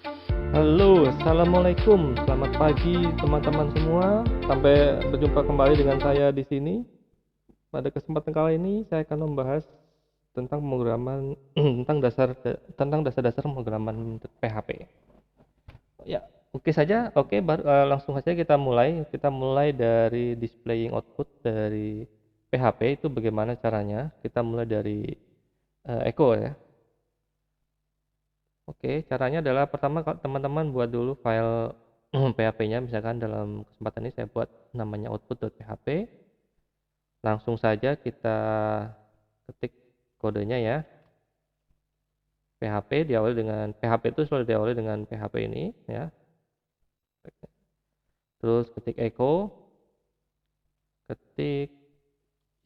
Halo, assalamualaikum. Selamat pagi teman-teman semua. Sampai berjumpa kembali dengan saya di sini. Pada kesempatan kali ini saya akan membahas tentang pemrograman tentang dasar-dasar pemrograman PHP. Ya, oke saja. Oke, langsung saja kita mulai. Kita mulai dari displaying output dari PHP itu bagaimana caranya. Kita mulai dari echo ya. Oke, caranya adalah pertama teman-teman buat dulu file PHP-nya, misalkan dalam kesempatan ini saya buat namanya output.php. Langsung saja kita ketik kodenya ya. PHP itu selalu diawali dengan PHP ini ya. Terus ketik echo, ketik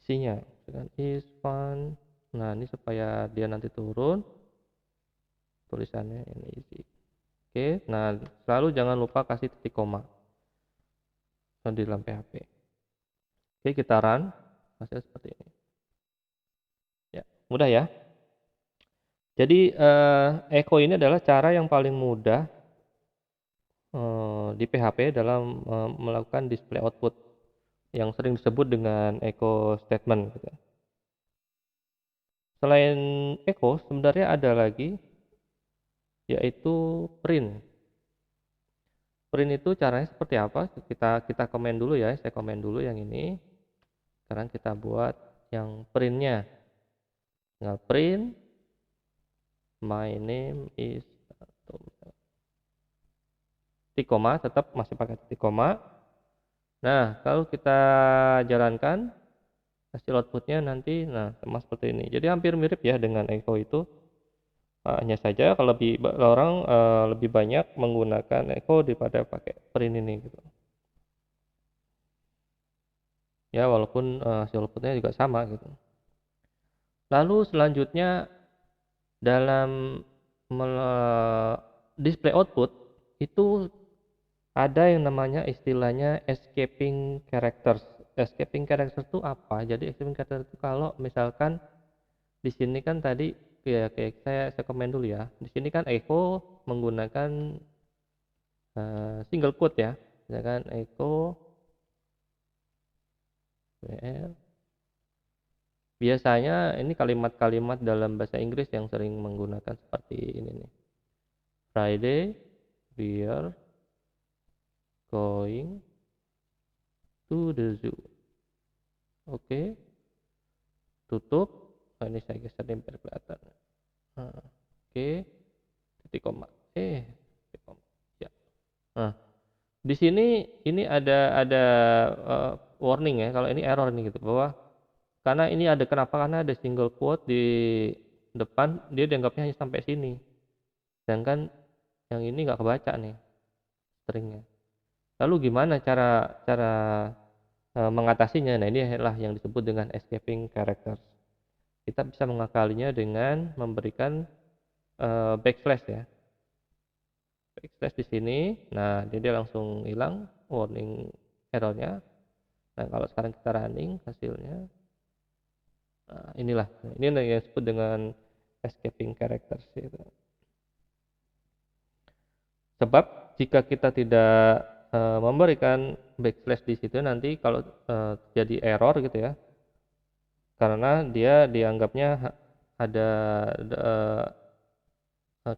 isinya, misalkan is fun. Nah, ini supaya dia nanti turun tulisannya ini isi. Oke, nah selalu jangan lupa kasih titik koma di dalam PHP. Oke, kita run. Hasil seperti ini. Ya, mudah ya. Jadi echo ini adalah cara yang paling mudah di PHP dalam melakukan display output yang sering disebut dengan echo statement gitu. Selain echo, sebenarnya ada lagi yaitu print. Print itu caranya seperti apa? Kita komen dulu ya. Saya komen dulu yang ini. Sekarang kita buat yang printnya. Tinggal print my name is titik koma, tetap masih pakai titik koma. Nah, kalau kita jalankan hasil outputnya nanti, nah sama seperti ini. Jadi hampir mirip ya dengan echo itu. Hanya saja kalau orang lebih banyak menggunakan echo daripada pakai print ini gitu. Ya, walaupun hasil outputnya juga sama gitu. Lalu selanjutnya dalam display output itu ada yang namanya istilahnya escaping characters. Escaping characters itu apa? Jadi escaping characters itu kalau misalkan di sini kan tadi ya kayak saya komen dulu ya. Di sini kan echo menggunakan single quote ya. Misalkan echo WL. Biasanya ini kalimat-kalimat dalam bahasa Inggris yang sering menggunakan seperti ini nih. Friday, we are going to the zoo. Oke, tutup. Nah, ini saya geser biar kelihatan. Nah, oke, titik koma. Titik koma. Ya. Nah, di sini ini ada warning ya. Kalau ini error nih gitu bahwa karena ini ada kenapa? Karena ada single quote di depan, dia dianggapnya hanya sampai sini. Sedangkan yang ini nggak kebaca nih stringnya. Lalu gimana cara cara mengatasinya? Nah, ini adalah yang disebut dengan escaping characters. Kita bisa mengakalinya dengan memberikan backslash ya. Backslash di sini. Nah, dia langsung hilang warning errornya. Nah, kalau sekarang kita running hasilnya, nah, inilah. Ini yang disebut dengan escaping characters. Gitu. Sebab jika kita tidak memberikan backslash di situ nanti kalau jadi error gitu ya, karena dia dianggapnya ada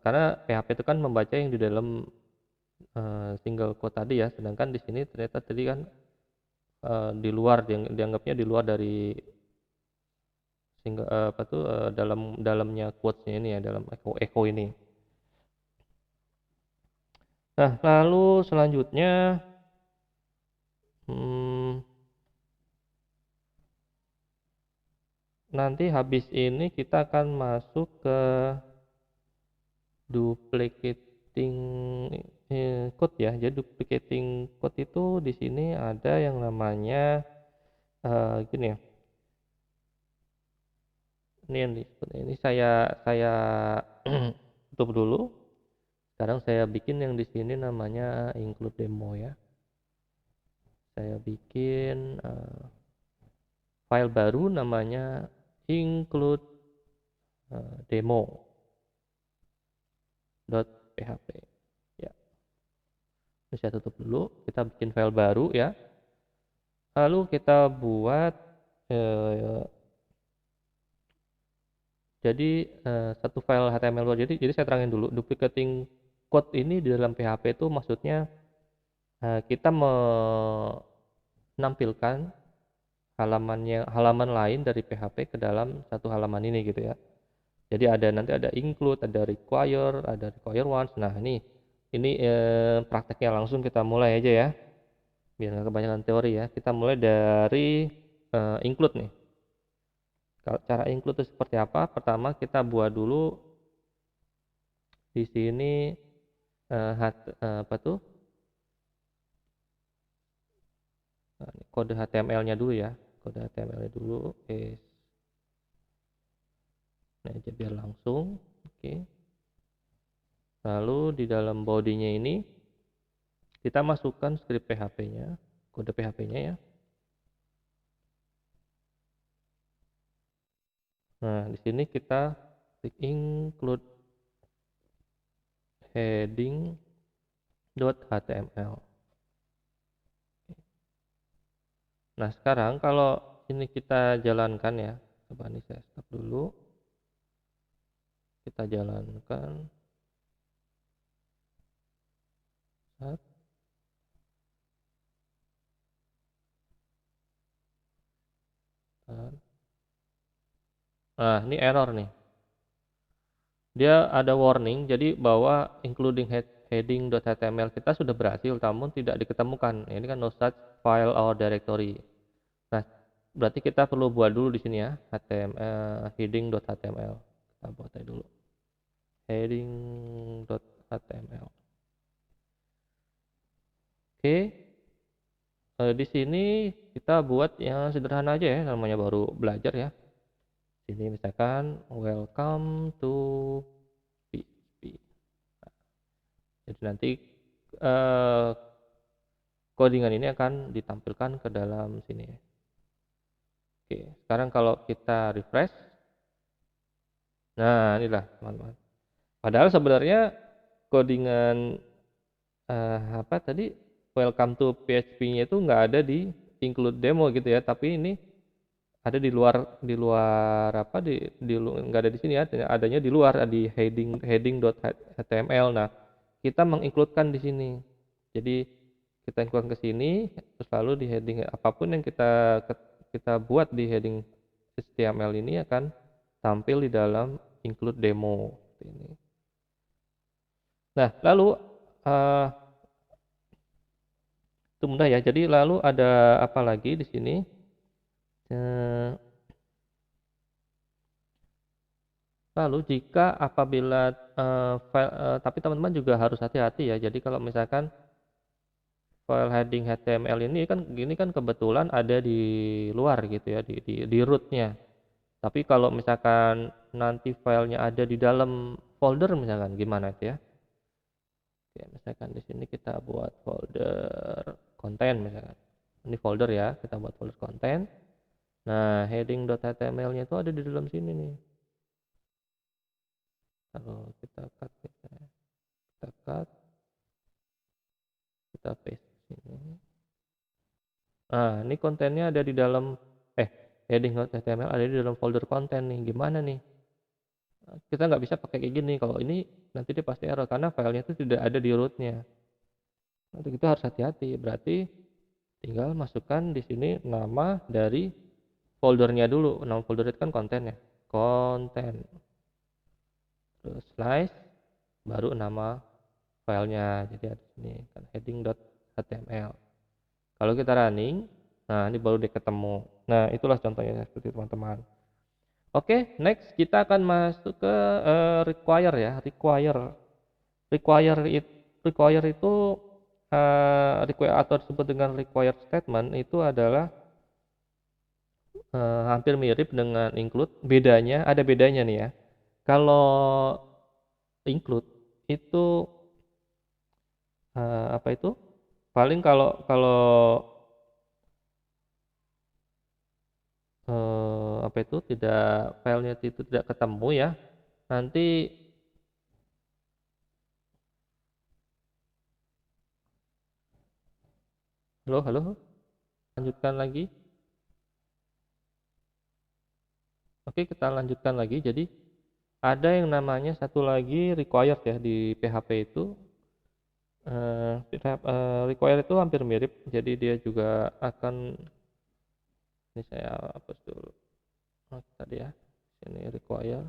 karena PHP itu kan membaca yang di dalam single quote tadi ya, sedangkan di sini ternyata tadi kan di luar dianggapnya di luar dari single apa tuh dalamnya quotes-nya ini ya, dalam echo ini. Nah, lalu selanjutnya nanti habis ini kita akan masuk ke duplicating code ya. Jadi duplicating code itu di sini ada yang namanya gini ya. Ini saya tutup dulu. Sekarang saya bikin yang di sini namanya include demo ya. Saya bikin file baru namanya include demo.php. Saya tutup dulu, kita bikin file baru ya. Lalu kita buat jadi satu file HTML baru. Jadi saya terangin dulu, duplicating code ini di dalam PHP itu maksudnya kita menampilkan halaman lain dari PHP ke dalam satu halaman ini gitu ya. Jadi nanti ada include, ada require once. Nah, ini prakteknya langsung kita mulai aja ya. Biar nggak kebanyakan teori ya. Kita mulai dari include nih. Kalau cara include itu seperti apa? Pertama kita buat dulu di sini apa tuh? Kode HTML-nya dulu ya. Kode HTML-nya dulu. Oke. Nah, aja biar langsung. Oke. Lalu di dalam body-nya ini kita masukkan script PHP-nya, kode PHP-nya ya. Nah, di sini kita klik include heading.html. Nah, sekarang kalau ini kita jalankan ya, coba nih saya stop dulu. Kita jalankan. Nah, ini error nih. Dia ada warning, jadi bahwa including heading.html kita sudah berhasil, namun tidak diketemukan. Ini kan no such file or directory. Nah, berarti kita perlu buat dulu di sini ya, heading.html. Kita buat aja dulu. Heading.html. Oke. Di sini kita buat yang sederhana aja ya, namanya baru belajar ya. Sini misalkan welcome to PHP. Jadi nanti codingan ini akan ditampilkan ke dalam sini. Oke, sekarang kalau kita refresh, nah inilah teman-teman. Padahal sebenarnya codingan apa tadi welcome to PHP-nya itu nggak ada di include demo gitu ya, tapi ini ada di luar apa nggak ada di sini ya, adanya di luar di heading.html. Nah, kita mengincludekan di sini. Jadi kita include ke sini, terus lalu di heading apapun yang kita buat di heading HTML ini akan tampil di dalam include demo ini. Nah, lalu itu mudah ya. Jadi lalu ada apa lagi di sini? Lalu jika apabila tapi teman-teman juga harus hati-hati ya. Jadi kalau misalkan file heading HTML ini kan kebetulan ada di luar gitu ya, di rootnya. Tapi kalau misalkan nanti filenya ada di dalam folder misalkan gimana itu ya? Oke, misalkan di sini kita buat folder konten misalkan. Ini folder ya, kita buat folder konten. Nah, heading.html-nya itu ada di dalam sini nih. Kalau kita cut kita paste sini. Nah, ini kontennya ada di dalam heading.html ada di dalam folder konten nih. Gimana nih? Kita nggak bisa pakai kayak gini. Kalau ini nanti dia pasti error karena filenya itu tidak ada di rootnya. Nanti kita harus hati-hati. Berarti tinggal masukkan di sini nama dari foldernya dulu. Nama folder itu kan konten ya. Konten. Terus slice baru nama filenya. Jadi ada sini kan heading.html. Kalau kita running, nah ini baru dia ketemu. Nah, itulah contohnya seperti teman-teman. Oke, next kita akan masuk ke require ya. Require itu require atau disebut dengan require statement itu adalah hampir mirip dengan include. Ada bedanya nih ya. Kalau include itu apa itu? Paling kalau apa itu filenya itu tidak ketemu ya, nanti Halo, halo, lanjutkan lagi. Oke, kita lanjutkan lagi. Jadi ada yang namanya satu lagi required ya di PHP itu. Required itu hampir mirip. Jadi dia juga akan, ini saya hapus dulu. Tadi ya, ini require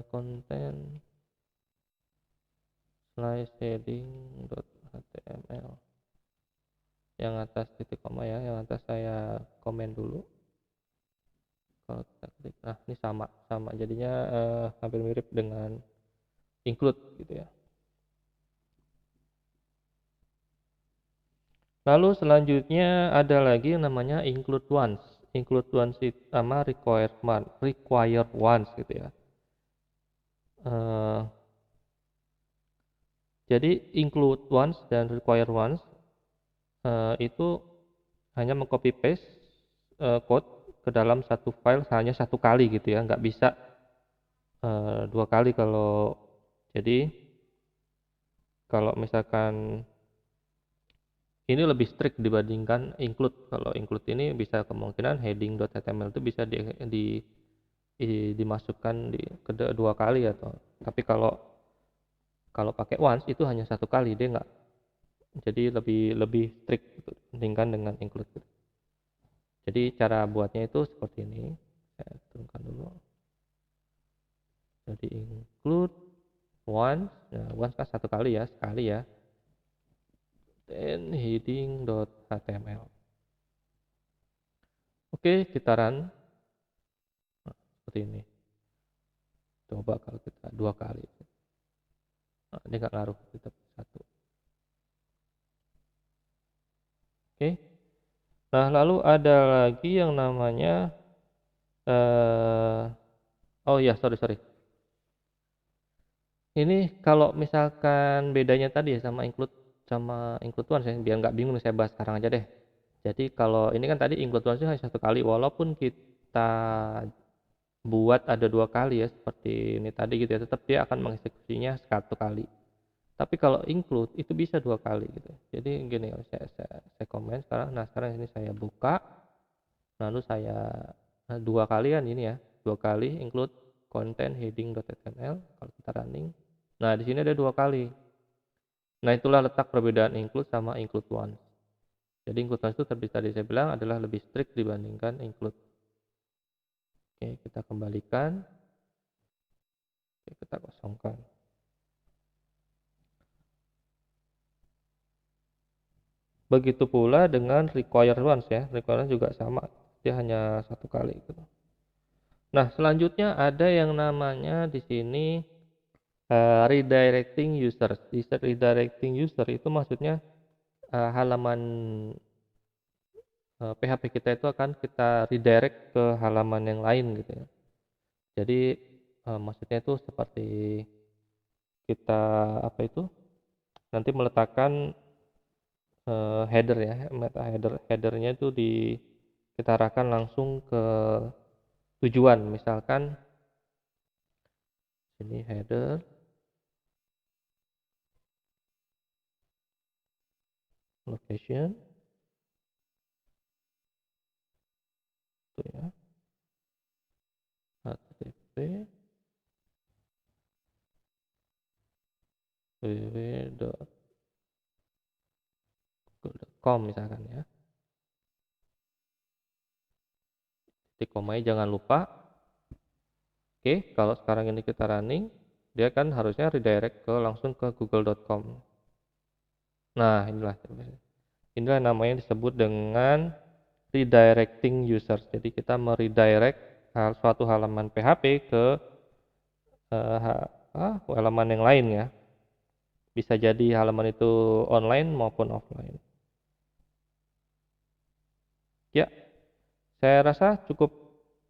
content slice heading .html. Yang atas titik koma ya, yang atas saya komen dulu. Kalau kita klik, nah ini sama jadinya hampir mirip dengan include gitu ya. Lalu selanjutnya ada lagi yang namanya include once. Include once itu sama require once gitu ya. Eh, jadi include once dan require once itu hanya mengcopy paste code ke dalam satu file hanya satu kali gitu ya, nggak bisa dua kali. Jadi kalau misalkan ini lebih strict dibandingkan include. Kalau include ini bisa kemungkinan heading.html itu bisa dimasukkan kedua kali atau, tapi kalau kalau pakai once itu hanya satu kali, dia nggak, jadi lebih lebih strict gitu, dibandingkan dengan include gitu. Jadi cara buatnya itu seperti ini, saya turunkan dulu. Jadi include once, nah once kan satu kali ya, sekali ya, then heading.html. Oke, kita run. Nah, seperti ini. Coba kalau kita dua kali, nah, ini nggak ngaruh, kita satu. Oke. Nah, lalu ada lagi yang namanya oh ya, sorry. Ini kalau misalkan bedanya tadi ya sama include once ya, biar nggak bingung saya bahas sekarang aja deh. Jadi kalau ini kan tadi include once hanya satu kali, walaupun kita buat ada dua kali ya, seperti ini tadi gitu ya, tetap dia akan mengeksekusinya satu kali. Tapi kalau include itu bisa dua kali gitu. Jadi gini, saya komen sekarang. Nah, sekarang ini saya buka, lalu saya dua kali kan ini ya, dua kali include content heading.html. Kalau kita running, nah di sini ada dua kali. Nah, itulah letak perbedaan include sama include once. Jadi include once itu tadi saya bilang adalah lebih strict dibandingkan include. Oke, kita kembalikan. Oke, kita kosongkan. Begitu pula dengan require once ya. Require once juga sama, dia hanya satu kali gitu. Nah, selanjutnya ada yang namanya di sini redirecting user. Redirecting user itu maksudnya halaman PHP kita itu akan kita redirect ke halaman yang lain gitu ya. Jadi maksudnya itu seperti kita apa itu nanti meletakkan header ya, meta headernya itu kita arahkan langsung ke tujuan. Misalkan ini header location tuh ya, http www.google.com misalkan ya. Titik komanya jangan lupa. Oke, kalau sekarang ini kita running, dia kan harusnya redirect langsung ke google.com. Nah, inilah namanya disebut dengan redirecting user. Jadi kita meredirect suatu halaman PHP ke halaman yang lain ya. Bisa jadi halaman itu online maupun offline. Ya, saya rasa cukup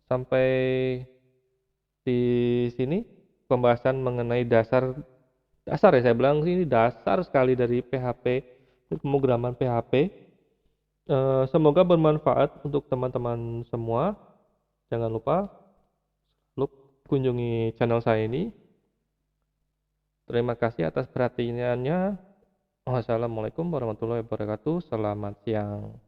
sampai di sini pembahasan mengenai dasar ya, saya bilang ini dasar sekali dari PHP, pemrograman PHP. Semoga bermanfaat untuk teman-teman semua. Jangan lupa kunjungi channel saya ini. Terima kasih atas perhatiannya. Wassalamualaikum warahmatullahi wabarakatuh. Selamat siang.